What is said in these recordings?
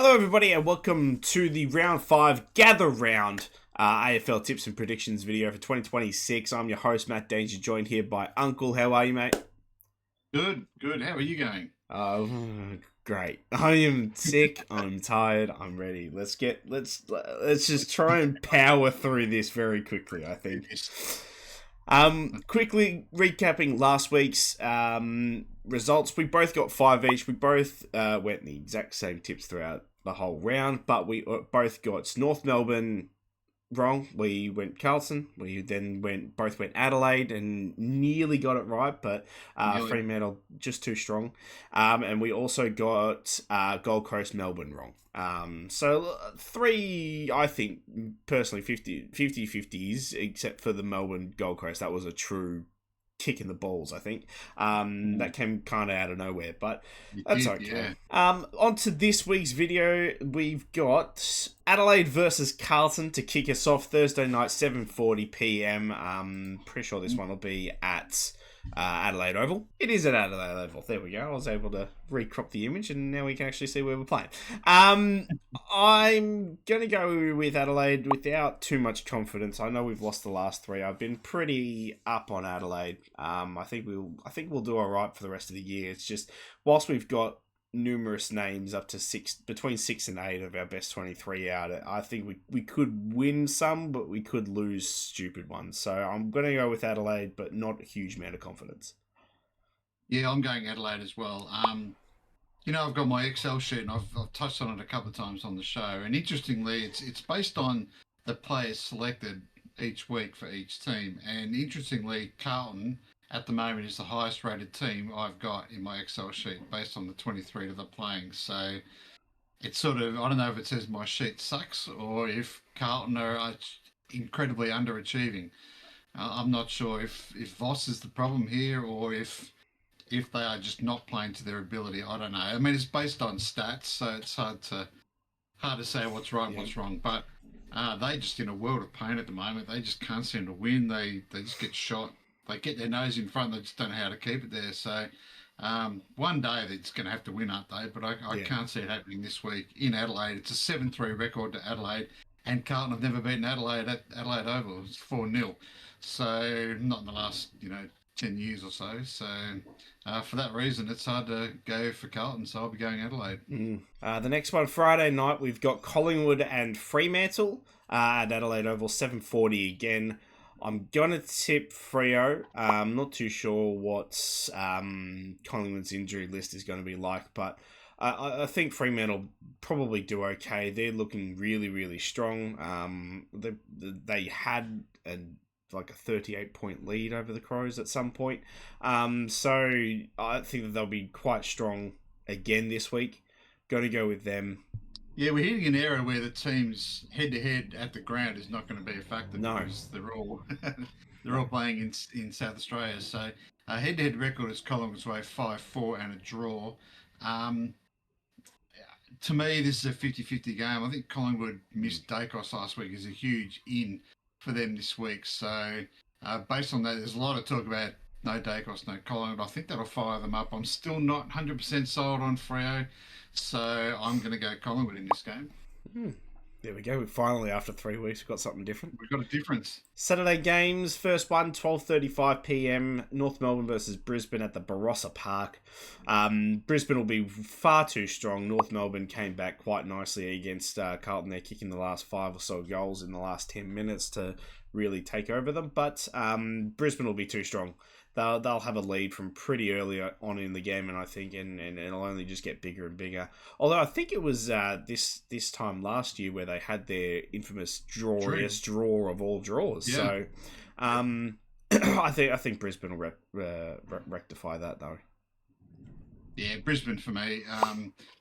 Hello, everybody, and welcome to the Round 5 Gather Round AFL Tips and Predictions video for 2026. I'm your host, Matt Danger, joined here by Uncle. How are you, mate? Good. How are you going? Great. I am sick. I'm tired. I'm ready. Let's just try and power through this very quickly, I think. Quickly recapping last week's results. We both got 5 each. We both went the exact same tips throughout the whole round, but we both got North Melbourne wrong. We went Carlton. We then both went Adelaide and nearly got it right, but Fremantle just too strong. And we also got Gold Coast Melbourne wrong. So three, I think, personally, 50-50s, except for the Melbourne Gold Coast. That was a true kick in the balls, I think. That came kind of out of nowhere, but that's okay. Yeah. On to this week's video, we've got Adelaide versus Carlton to kick us off Thursday night, 7:40 p.m. Pretty sure this one will be at Adelaide Oval. It is at Adelaide Oval. There we go. I was able to recrop the image, and now we can actually see where we're playing. I'm going to go with Adelaide without too much confidence. I know we've lost the last three. I've been pretty up on Adelaide. I think we'll do all right for the rest of the year. It's just whilst we've got numerous names up to between 6 and 8 of our best 23 out, I think we could win some, but we could lose stupid ones. So I'm going to go with Adelaide, but not a huge amount of confidence. Yeah, I'm going Adelaide as well. I've got my Excel sheet, and I've touched on it a couple of times on the show. And interestingly, it's based on the players selected each week for each team. And interestingly, Carlton at the moment is the highest rated team I've got in my Excel sheet based on the 23 that they're playing. So it's sort of, I don't know if it says my sheet sucks or if Carlton are incredibly underachieving. I'm not sure if Voss is the problem here or if they are just not playing to their ability. I don't know. I mean, it's based on stats, so it's hard to say what's right and what's wrong. But they just in a world of pain at the moment. They just can't seem to win. They just get shot. They get their nose in front. They just don't know how to keep it there. So one day they're just going to have to win, aren't they? But I can't see it happening this week in Adelaide. It's a 7-3 record to Adelaide, and Carlton have never beaten Adelaide at Adelaide Oval. It's 4-0. So not in the last 10 years or so. So for that reason, it's hard to go for Carlton. So I'll be going Adelaide. The next one, Friday night, we've got Collingwood and Fremantle at Adelaide Oval, 7:40 again. I'm going to tip Freo. I'm not too sure what Collingwood's injury list is going to be like, but I think Fremantle probably do okay. They're looking really, really strong. They had a 38-point lead over the Crows at some point. So I think that they'll be quite strong again this week. Going to go with them. Yeah, we're hitting an era where the teams head-to-head at the ground is not going to be a factor because they're all playing in South Australia. So head-to-head record is Collingwood's way 5-4 and a draw. To me, this is a 50-50 game. I think Collingwood missed Dacos last week is a huge in for them this week. So based on that, there's a lot of talk about no Dacos, no Collingwood. I think that'll fire them up. I'm still not 100% sold on Freo. So I'm going to go Collingwood in this game. There we go. We finally, after 3 weeks, we've got something different. We've got a difference. Saturday games. First one, 12:35 p.m. North Melbourne versus Brisbane at the Barossa Park. Brisbane will be far too strong. North Melbourne came back quite nicely against Carlton. They're kicking the last 5 or so goals in the last 10 minutes to really take over them. But Brisbane will be too strong. They'll have a lead from pretty early on in the game, and I think, and it'll only just get bigger and bigger. Although I think it was this time last year where they had their infamous drawiest draw of all draws. Yeah. So I think Brisbane will rectify that though. Yeah, Brisbane for me.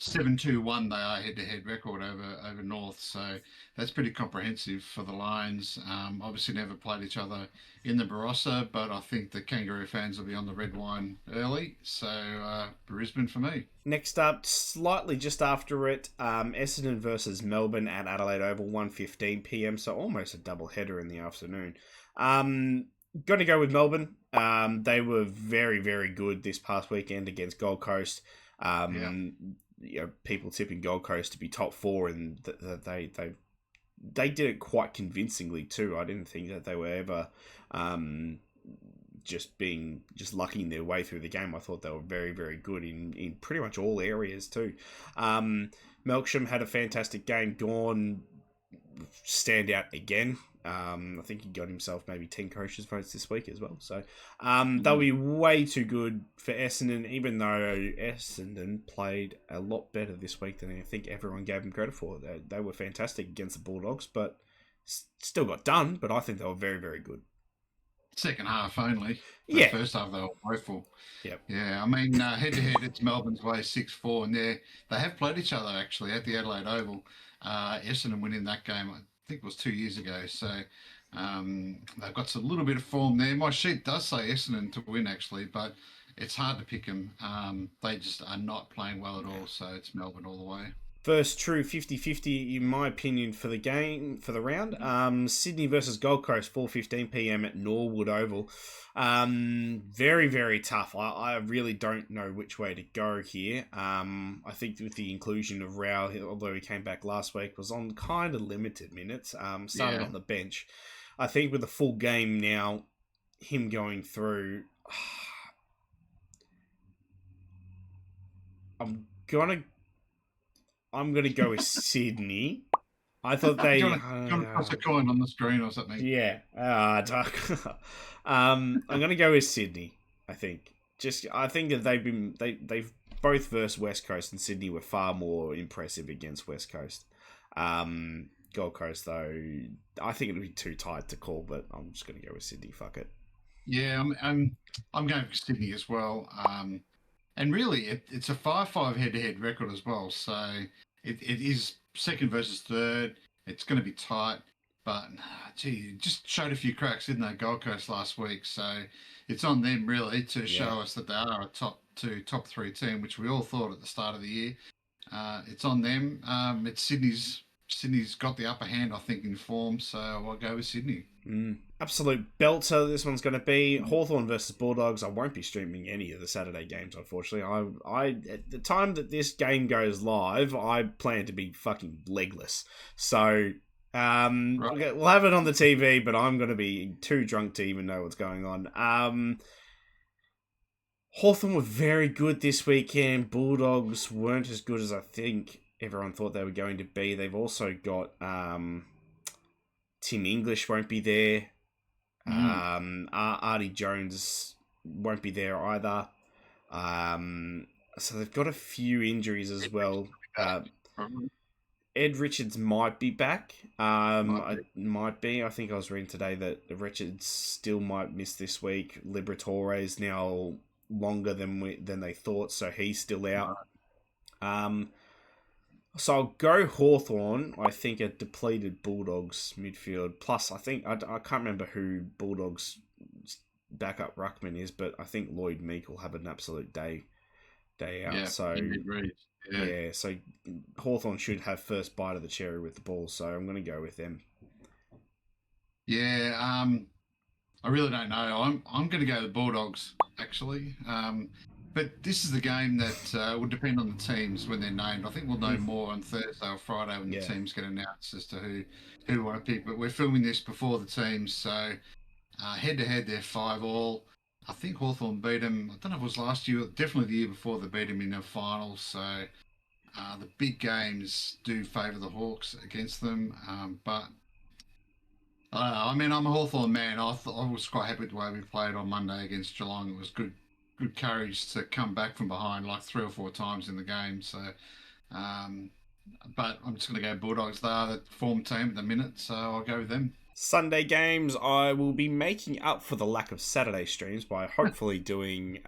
7-2-1 they are head-to-head record over North, so that's pretty comprehensive for the Lions. Obviously never played each other in the Barossa, but I think the Kangaroo fans will be on the red wine early, so Brisbane for me. Next up, slightly just after it, Essendon versus Melbourne at Adelaide Oval, 1:15 p.m, so almost a double header in the afternoon. Going to go with Melbourne. They were very, very good this past weekend against Gold Coast. people tipping Gold Coast to be top four, and they did it quite convincingly too. I didn't think that they were ever just lucking their way through the game. I thought they were very, very good in pretty much all areas too. Melksham had a fantastic game. Dawn stand out again. I think he got himself maybe 10 coaches votes this week as well. So they'll be way too good for Essendon, even though Essendon played a lot better this week than I think everyone gave them credit for. They were fantastic against the Bulldogs, but still got done. But I think they were very, very good. Second half only. Yeah. First half they were woeful. Yep. Yeah, I mean, head-to-head, it's Melbourne's way 6-4, and they have played each other, actually, at the Adelaide Oval. Essendon winning that game, I think it was 2 years ago, so they've got a little bit of form there. My sheet does say Essendon to win, actually, but it's hard to pick them. They just are not playing well at all, so it's Melbourne all the way. First true 50-50, in my opinion, for the game, for the round. Sydney versus Gold Coast, 4:15 p.m. at Norwood Oval. Very, very tough. I really don't know which way to go here. I think with the inclusion of Rao, although he came back last week, was on kind of limited minutes, started on the bench. I think with a full game now, him going through... I'm going to go with Sydney. I thought they... Do you want to toss a coin on the screen or something? Yeah. I'm going to go with Sydney, I think. I think that they've both versus West Coast, and Sydney were far more impressive against West Coast. Gold Coast, though, I think it'll be too tight to call, but I'm just going to go with Sydney. Fuck it. Yeah, I'm going for Sydney as well. And really, it's a 5-5 head-to-head record as well. So it is second versus third. It's going to be tight. But, gee, just showed a few cracks, didn't they, Gold Coast last week? So it's on them, really, to show us that they are a top 3 team, which we all thought at the start of the year. It's on them. It's Sydney's got the upper hand, I think, in form. So I'll go with Sydney. Absolute belter this one's going to be. Hawthorn versus Bulldogs. I won't be streaming any of the Saturday games, unfortunately. I at the time that this game goes live, I plan to be fucking legless. So right. We'll have it on the TV, but I'm going to be too drunk to even know what's going on. Hawthorn were very good this weekend. Bulldogs weren't as good as I think everyone thought they were going to be. They've also got Tim English won't be there. Artie Jones won't be there either. So they've got a few injuries as well. Ed Richards might be back. Might be. I think I was reading today that Richards still might miss this week. Liberatore is now longer than they thought, so he's still out. So I'll go Hawthorn. I think a depleted Bulldogs midfield. Plus, I think I can't remember who Bulldogs backup ruckman is, but I think Lloyd Meek will have an absolute day out. Yeah, so so Hawthorn should have first bite of the cherry with the ball. So I'm going to go with them. Yeah, I really don't know. I'm going to go the Bulldogs actually. But this is the game that will depend on the teams when they're named. I think we'll know more on Thursday or Friday when the teams get announced as to who we want to pick. But we're filming this before the teams, so head-to-head, they're 5-all. I think Hawthorn beat them, I don't know if it was last year, definitely the year before they beat them in the finals. So the big games do favour the Hawks against them. But I mean, I'm a Hawthorn man. I was quite happy with the way we played on Monday against Geelong. It was good courage to come back from behind like 3 or 4 times in the game. So, but I'm just going to go Bulldogs. They are the form team at the minute, so I'll go with them. Sunday games, I will be making up for the lack of Saturday streams by hopefully doing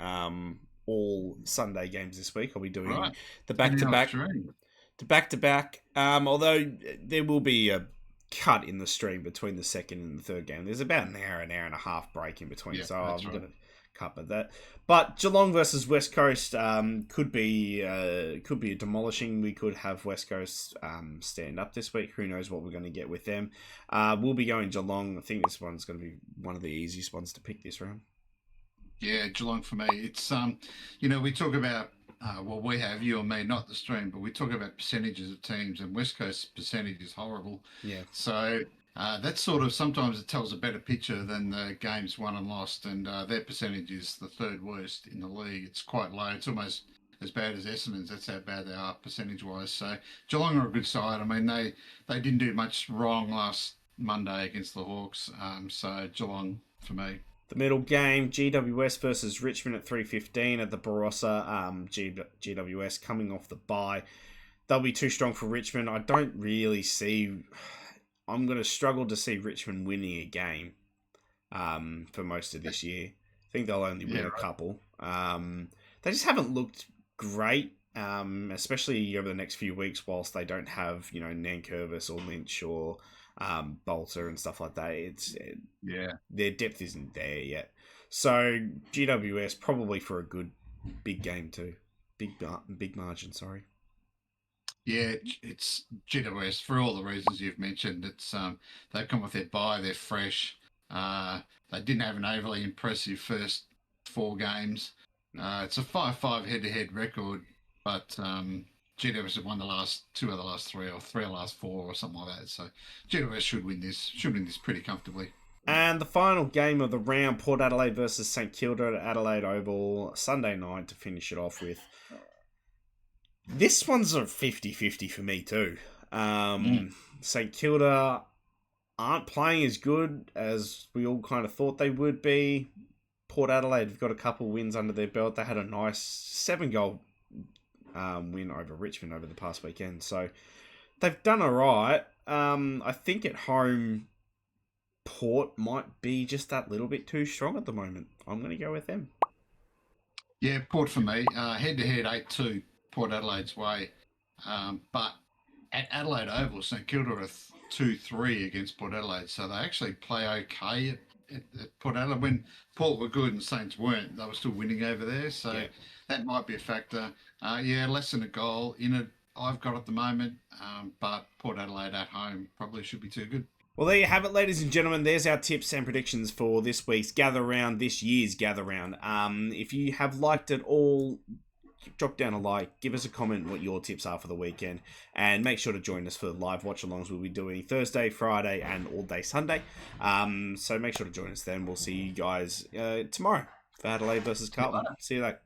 all Sunday games this week. I'll be doing the back-to-back. Although there will be a cut in the stream between the second and the third game. There's about an hour and a half break in between, so I'm going to cut with that. But Geelong versus West Coast could be a demolishing. We could have West Coast stand up this week. Who knows what we're going to get with them. We'll be going Geelong. I think this one's going to be one of the easiest ones to pick this round. Yeah, Geelong for me. It's we talk about well, we have, you and me, not the stream, but we talk about percentages of teams, and West Coast percentage is horrible. Yeah. So that's sort of sometimes it tells a better picture than the games won and lost, and their percentage is the third worst in the league. It's quite low. It's almost as bad as Essendon's. That's how bad they are percentage wise. So Geelong are a good side. I mean, they didn't do much wrong last Monday against the Hawks. So Geelong for me. The middle game, GWS versus Richmond at 3:15 at the Barossa. GWS coming off the bye. They'll be too strong for Richmond. I don't really see... I'm going to struggle to see Richmond winning a game for most of this year. I think they'll only win a couple. They just haven't looked great, especially over the next few weeks whilst they don't have, Nankervis or Lynch or... Bolter and stuff like that. Their depth isn't there yet. So GWS probably for a good big game too. Big margin, sorry. Yeah, it's GWS for all the reasons you've mentioned. It's they've come with their bye, they're fresh. They didn't have an overly impressive first 4 games. It's a 5-5 head-to-head record, but GWS have won the last 2 of the last 3 or 3 of the last 4 or something like that. So GWS should win this pretty comfortably. And the final game of the round, Port Adelaide versus St Kilda at Adelaide Oval, Sunday night to finish it off with. This one's a 50-50 for me too. St Kilda aren't playing as good as we all kind of thought they would be. Port Adelaide have got a couple wins under their belt. They had a nice 7-goal win over Richmond over the past weekend. So they've done all right. I think at home, Port might be just that little bit too strong at the moment. I'm going to go with them. Yeah, Port for me. Head-to-head 8-2, Port Adelaide's way. But at Adelaide Oval, St Kilda are 2-3 against Port Adelaide. So they actually play okay at Port Adelaide. When Port were good and Saints weren't, they were still winning over there. So that might be a factor. Less than a goal in it I've got at the moment. But Port Adelaide at home probably should be too good. Well, there you have it, ladies and gentlemen. There's our tips and predictions for this week's Gather Round, this year's Gather Round. If you have liked it all, drop down a like, give us a comment what your tips are for the weekend, and make sure to join us for the live watch-alongs we'll be doing Thursday, Friday, and all day Sunday. So make sure to join us then. We'll see you guys tomorrow for Adelaide versus Carlton. See you later.